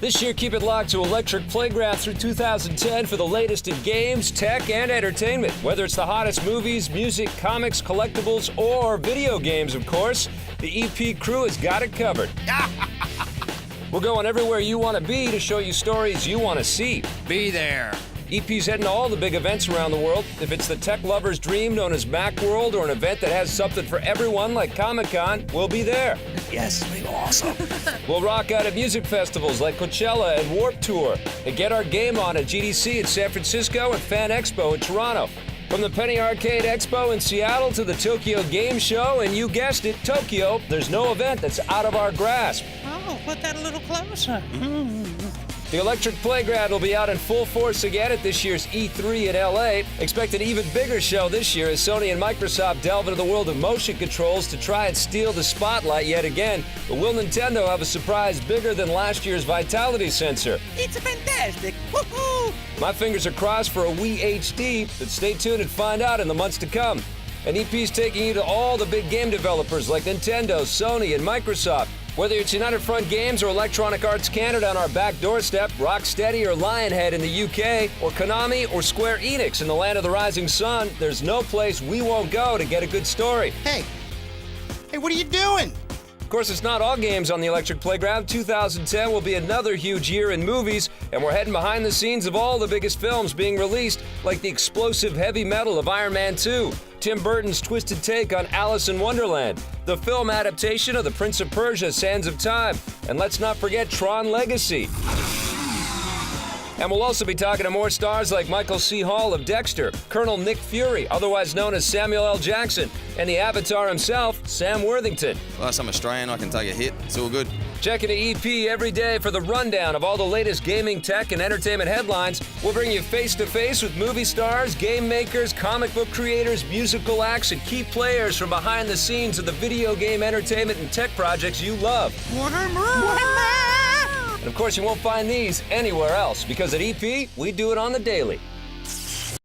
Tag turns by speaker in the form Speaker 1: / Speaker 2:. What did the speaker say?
Speaker 1: This year, keep it locked to Electric Playground through 2010 for the latest in games, tech, and entertainment. Whether it's the hottest movies, music, comics, collectibles, or video games, of course, the EP crew has got it covered. We're going everywhere you want to be to show you stories you want to see.
Speaker 2: Be there.
Speaker 1: EP's heading to all the big events around the world. If it's the tech lover's dream known as Macworld or an event that has something for everyone like Comic-Con, we'll be there.
Speaker 2: Yes, we awesome.
Speaker 1: We'll rock out at music festivals like Coachella and Warped Tour and get our game on at GDC in San Francisco and Fan Expo in Toronto. From the Penny Arcade Expo in Seattle to the Tokyo Game Show, and you guessed it, Tokyo, there's no event that's out of our grasp.
Speaker 3: Oh, put that a little closer.
Speaker 1: The Electric Playground will be out in full force again at this year's E3 in LA. Expect an even bigger show this year as Sony and Microsoft delve into the world of motion controls to try and steal the spotlight yet again. But will Nintendo have a surprise bigger than last year's Vitality sensor?
Speaker 3: It's fantastic. Woohoo!
Speaker 1: My fingers are crossed for a Wii HD, but stay tuned and find out in the months to come. And EP's taking you to all the big game developers like Nintendo, Sony, and Microsoft. Whether it's United Front Games or Electronic Arts Canada on our back doorstep, Rocksteady or Lionhead in the UK, or Konami or Square Enix in the land of the rising sun, there's no place we won't go to get a good story.
Speaker 4: Hey, what are you doing?
Speaker 1: Of course, it's not all games on the Electric Playground. 2010 will be another huge year in movies, and we're heading behind the scenes of all the biggest films being released, like the explosive heavy metal of Iron Man 2, Tim Burton's twisted take on Alice in Wonderland, the film adaptation of The Prince of Persia: Sands of Time, and let's not forget Tron Legacy. And we'll also be talking to more stars like Michael C. Hall of Dexter, Colonel Nick Fury, otherwise known as Samuel L. Jackson, and the Avatar himself, Sam Worthington.
Speaker 5: Plus, I'm Australian, I can take a hit. It's all good.
Speaker 1: Check into EP every day for the rundown of all the latest gaming, tech, and entertainment headlines. We'll bring you face-to-face with movie stars, game makers, comic book creators, musical acts, and key players from behind the scenes of the video game, entertainment, and tech projects you love. And of course, you won't find these anywhere else, because at EP, we do it on the daily.